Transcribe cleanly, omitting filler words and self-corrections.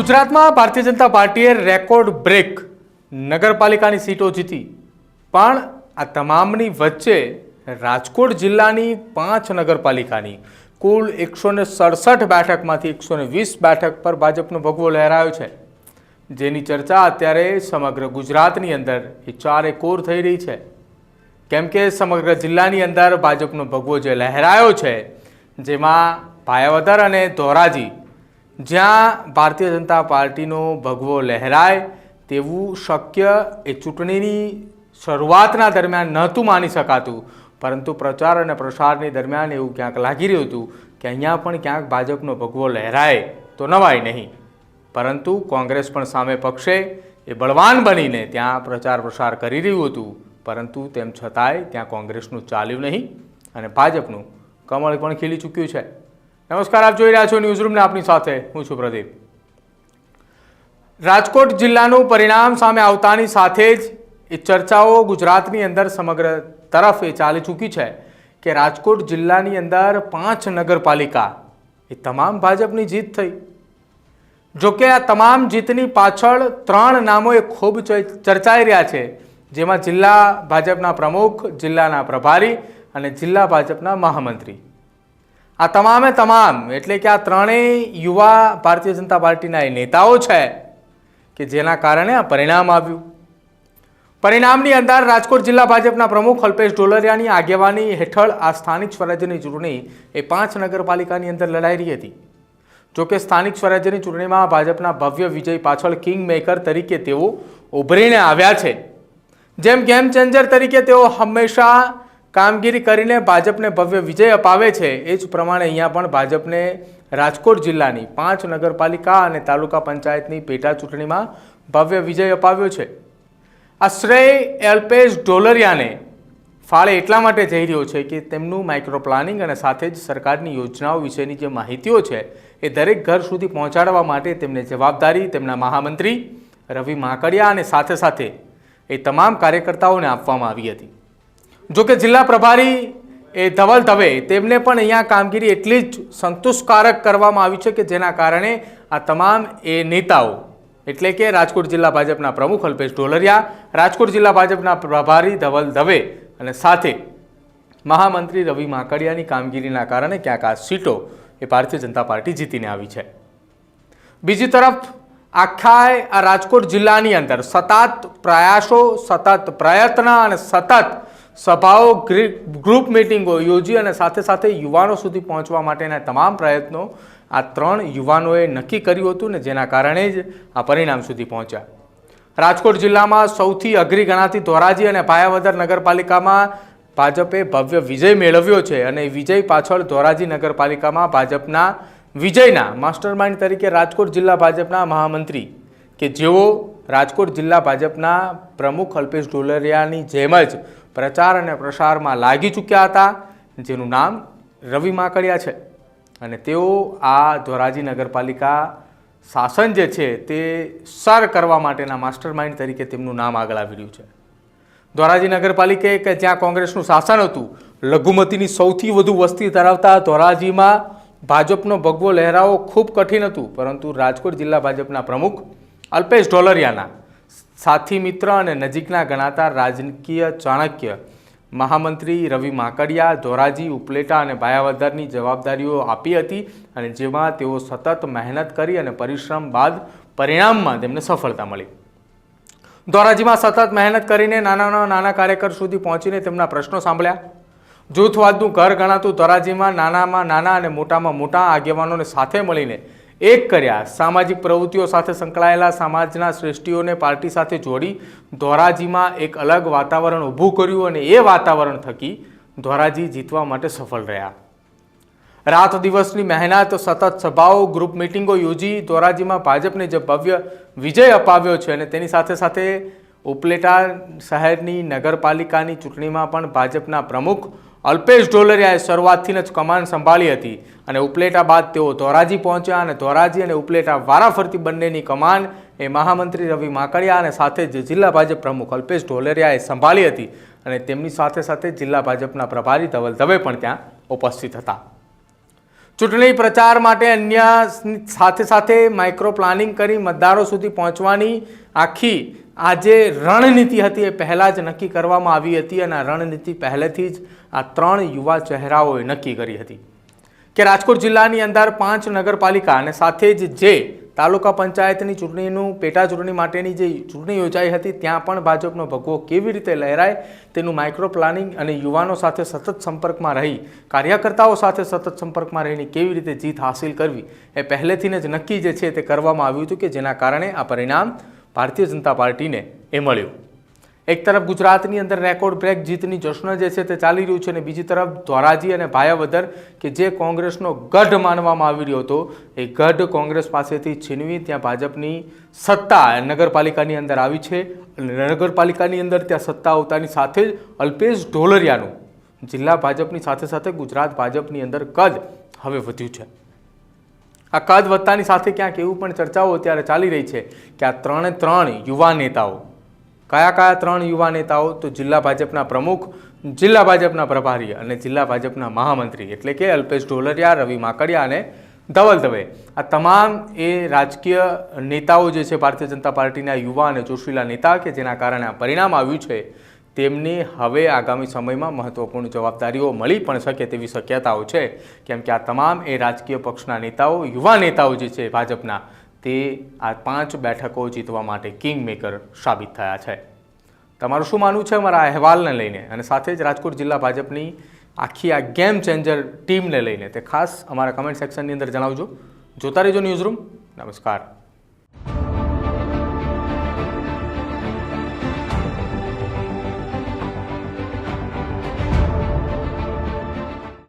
ગુજરાતમાં ભારતીય જનતા પાર્ટીએ record break નગરપાલિકાની સીટો જીતી, પણ આ તમામની વચ્ચે રાજકોટ જિલ્લાની 5 નગરપાલિકાની કુલ 167 બેઠકમાંથી 120 બેઠક પર ભાજપનો ભગવો લહેરાયો છે, જેની ચર્ચા અત્યારે સમગ્ર ગુજરાતની અંદર એ ચારે કોર થઈ રહી છે। કેમ કે સમગ્ર જિલ્લાની અંદર ભાજપનો ભગવો જે લહેરાયો છે, જેમાં ભાયાવદર અને ધોરાજી જ્યાં ભારતીય જનતા પાર્ટીનો ભગવો લહેરાય તેવું શક્ય એ ચૂંટણીની શરૂઆતના દરમિયાન નહોતું માની શકાતું, પરંતુ પ્રચાર અને પ્રસારની દરમિયાન એવું ક્યાંક લાગી રહ્યું હતું કે અહીંયા પણ ક્યાંક ભાજપનો ભગવો લહેરાય તો નવાય નહીં, પરંતુ કોંગ્રેસ પણ સામે પક્ષે એ બળવાન બનીને ત્યાં પ્રચાર પ્રસાર કરી રહ્યું હતું, પરંતુ તેમ છતાંય ત્યાં કોંગ્રેસનું ચાલ્યું નહીં અને ભાજપનું કમળ પણ ખીલી ચૂક્યું છે। નમસ્કાર, આપ જોઈ રહ્યા છો ન્યૂઝરૂમને, આપની સાથે હું છું પ્રદીપ। રાજકોટ જિલ્લાનું પરિણામ સામે આવતાની સાથે જ એ ચર્ચાઓ ગુજરાતની અંદર સમગ્ર તરફ એ ચાલી ચૂકી છે કે રાજકોટ જિલ્લાની અંદર 5 નગરપાલિકા એ તમામ ભાજપની જીત થઈ। જોકે આ તમામ જીતની પાછળ 3 નામો એ ખૂબ ચર્ચાઈ રહ્યા છે, જેમાં જિલ્લા ભાજપના પ્રમુખ, જિલ્લાના પ્રભારી અને જિલ્લા ભાજપના મહામંત્રી। આ તમામ એટલે કે આ ત્રણેય યુવા ભારતીય જનતા પાર્ટીના એ નેતાઓ છે કે જેના કારણે આ પરિણામ આવ્યું। પરિણામની અંદર રાજકોટ જિલ્લા ભાજપના પ્રમુખ અલ્પેશ ઢોલરિયાની આગેવાની હેઠળ આ સ્થાનિક સ્વરાજ્યની ચૂંટણી એ 5 નગરપાલિકાની અંદર લડાઈ રહી હતી। જોકે સ્થાનિક સ્વરાજ્યની ચૂંટણીમાં ભાજપના ભવ્ય વિજય પાછળ કિંગ મેકર તરીકે તેઓ ઉભરીને આવ્યા છે। જેમ ગેમ ચેન્જર તરીકે તેઓ હંમેશા કામગીરી કરીને ભાજપને ભવ્ય વિજય અપાવે છે, એ જ પ્રમાણે અહીંયા પણ ભાજપને રાજકોટ જિલ્લાની 5 નગરપાલિકા અને તાલુકા પંચાયતની પેટા ચૂંટણીમાં ભવ્ય વિજય અપાવ્યો છે। આ શ્રેય અલ્પેશ ઢોલરિયાને ફાળે એટલા માટે જઈ રહ્યો છે કે તેમનું માઇક્રો પ્લાનિંગ અને સાથે જ સરકારની યોજનાઓ વિશેની જે માહિતીઓ છે એ દરેક ઘર સુધી પહોંચાડવા માટે તેમને જવાબદારી તેમના મહામંત્રી રવિ માકડિયા અને સાથે સાથે એ તમામ કાર્યકર્તાઓને આપવામાં આવી હતી। જોકે જિલ્લા પ્રભારી એ ધવલ દવે તેમને પણ અહીંયા કામગીરી એટલી જ સંતોષકારક કરવામાં આવી છે કે જેના કારણે આ તમામ એ નેતાઓ એટલે કે રાજકોટ જિલ્લા ભાજપના પ્રમુખ અલ્પેશ ઢોલરિયા, રાજકોટ જિલ્લા ભાજપના પ્રભારી ધવલ દવે અને સાથે મહામંત્રી રવિ માકડિયાની કામગીરીના કારણે ક્યાંક આ સીટો એ ભારતીય જનતા પાર્ટી જીતીને આવી છે। બીજી તરફ આખા આ રાજકોટ જિલ્લાની અંદર સતત પ્રયાસો, સતત પ્રયત્ન અને સતત સભાઓ, ગ્રુપ મિટિંગો યોજી અને સાથે સાથે યુવાનો સુધી પહોંચવા માટેના તમામ પ્રયત્નો આ 3 યુવાનોએ નક્કી કર્યું હતું ને જેના કારણે જ આ પરિણામ સુધી પહોંચ્યા। રાજકોટ જિલ્લામાં સૌથી અઘરી ગણાતી ધોરાજી અને ભાયાવદર નગરપાલિકામાં ભાજપે ભવ્ય વિજય મેળવ્યો છે અને વિજય પાછળ ધોરાજી નગરપાલિકામાં ભાજપના વિજયના માસ્ટરમાઇન્ડ તરીકે રાજકોટ જિલ્લા ભાજપના મહામંત્રી કે જેઓ રાજકોટ જિલ્લા ભાજપના પ્રમુખ અલ્પેશ ઢોલરિયાની જેમ જ પ્રચાર અને પ્રસારમાં લાગી ચૂક્યા હતા, જેનું નામ રવિ માકડિયા છે અને તેઓ આ ધોરાજી નગરપાલિકા શાસન જે છે તે સર કરવા માટેના માસ્ટરમાઇન્ડ તરીકે તેમનું નામ આગળ આવી રહ્યું છે। ધોરાજી નગરપાલિકા કે જ્યાં કોંગ્રેસનું શાસન હતું, લઘુમતીની સૌથી વધુ વસ્તી ધરાવતા ધોરાજીમાં ભાજપનો ભગવો લહેરાવો ખૂબ કઠિન હતું, પરંતુ રાજકોટ જિલ્લા ભાજપના પ્રમુખ અલ્પેશ ઢોલરિયાના સાથી મિત્ર અને નજીકના ગણાતા રાજકીય ચાણક્ય મહામંત્રી રવિ માકડિયા ધોરાજી, ઉપલેટા અને ભાયાવદરની જવાબદારીઓ આપી હતી અને જેમાં તેઓ સતત મહેનત કરી અને પરિશ્રમ બાદ પરિણામમાં તેમને સફળતા મળી। ધોરાજીમાં સતત મહેનત કરીને નાના કાર્યકર સુધી પહોંચીને તેમના પ્રશ્નો સાંભળ્યા। જૂથવાદનું ઘર ગણાતું ધોરાજીમાં નાનામાં નાના અને મોટામાં મોટા આગેવાનોને સાથે મળીને એક કર્યા। સામાજિક પ્રવૃત્તિઓ સાથે સંકળાયેલા સમાજના શ્રેષ્ઠીઓને પાર્ટી સાથે જોડી ધોરાજીમાં એક અલગ વાતાવરણ ઊભું કર્યું અને એ વાતાવરણ થકી ધોરાજી જીતવા માટે સફળ રહ્યા। રાત દિવસની મહેનત, સતત સભાઓ, ગ્રુપ મિટિંગો યોજી ધોરાજીમાં ભાજપને જે ભવ્ય વિજય અપાવ્યો છે અને તેની સાથે સાથે ઉપલેટા શહેરની નગરપાલિકાની ચૂંટણીમાં પણ ભાજપના પ્રમુખ અલ્પેશ ઢોલરિયાએ શરૂઆતથી જ કમાન સંભાળી હતી અને ઉપલેટા બાદ તેઓ ધોરાજી પહોંચ્યા અને ધોરાજી અને ઉપલેટા વારાફરતી બંનેની કમાન એ મહામંત્રી રવિ માકડિયા અને સાથે જ જિલ્લા ભાજપ પ્રમુખ અલ્પેશ ઢોલરિયાએ સંભાળી હતી અને તેમની સાથે સાથે જિલ્લા ભાજપના પ્રભારી ધવલ દવે પણ ત્યાં ઉપસ્થિત હતા। ચૂંટણી પ્રચાર માટે અન્ય સાથે સાથે માઇક્રો પ્લાનિંગ કરી મતદારો સુધી પહોંચવાની આખી આ જે રણનીતિ હતી એ પહેલાં જ નક્કી કરવામાં આવી હતી અને આ રણનીતિ પહેલેથી જ આ 3 યુવા ચહેરાઓએ નક્કી કરી હતી કે રાજકોટ જિલ્લાની અંદર 5 નગરપાલિકા અને સાથે જ જે તાલુકા પંચાયતની ચૂંટણીનું પેટા ચૂંટણી માટેની જે ચૂંટણી યોજાઈ હતી ત્યાં પણ ભાજપનો ભગવો કેવી રીતે લહેરાય તેનું માઇક્રો પ્લાનિંગ અને યુવાનો સાથે સતત સંપર્કમાં રહી કાર્યકર્તાઓ સાથે સતત સંપર્કમાં રહીને કેવી રીતે જીત હાંસિલ કરવી એ પહેલેથી જ નક્કી જે છે તે કરવામાં આવ્યું હતું કે જેના કારણે આ પરિણામ ભારતીય જનતા પાર્ટીને એ મળ્યું। એક તરફ ગુજરાતની અંદર રેકોર્ડ બ્રેક જીતની જશ્ન જે છે તે ચાલી રહ્યું છે અને બીજી તરફ ધોરાજી અને ભાયાવદર કે જે કોંગ્રેસનો ગઢ માનવામાં આવી રહ્યો હતો એ ગઢ કોંગ્રેસ પાસેથી છીનવી ત્યાં ભાજપની સત્તા નગરપાલિકાની અંદર આવી છે અને નગરપાલિકાની અંદર ત્યાં સત્તા આવતાની સાથે જ અલ્પેશ ઢોલરિયાનું જિલ્લા ભાજપની સાથે સાથે ગુજરાત ભાજપની અંદર કદ હવે વધ્યું છે। આ કદ વધતાની સાથે ક્યાંક એવું પણ ચર્ચાઓ અત્યારે ચાલી રહી છે કે આ 3 યુવા નેતાઓ કયા 3 યુવા નેતાઓ તો જિલ્લા ભાજપના પ્રમુખ, જિલ્લા ભાજપના પ્રભારી અને જિલ્લા ભાજપના મહામંત્રી એટલે કે અલ્પેશ ઢોલરિયા, રવિ માકડિયા અને ધવલ દવે આ તમામ એ રાજકીય નેતાઓ જે છે ભારતીય જનતા પાર્ટીના યુવા અને જોશીલા નેતા કે જેના કારણે આ પરિણામ આવ્યું છે તેમને હવે આગામી સમયમાં મહત્વપૂર્ણ જવાબદારીઓ મળી પણ શકે તેવી શક્યતાઓ છે કેમ કે આ તમામ એ રાજકીય પક્ષના નેતાઓ યુવા નેતાઓ જે છે ભાજપના તે આ 5 બેઠકો જીતવા માટે કિંગ મેકર સાબિત થયા છે। તમારું શું માનવું છે અમારા અહેવાલને લઈને અને સાથે જ રાજકોટ જિલ્લા ભાજપની આખી આ ગેમ ચેન્જર ટીમને લઈને તે ખાસ અમારા કમેન્ટ સેક્શનની અંદર જણાવજો। જોતા રહેજો ન્યૂઝરૂમ। નમસ્કાર।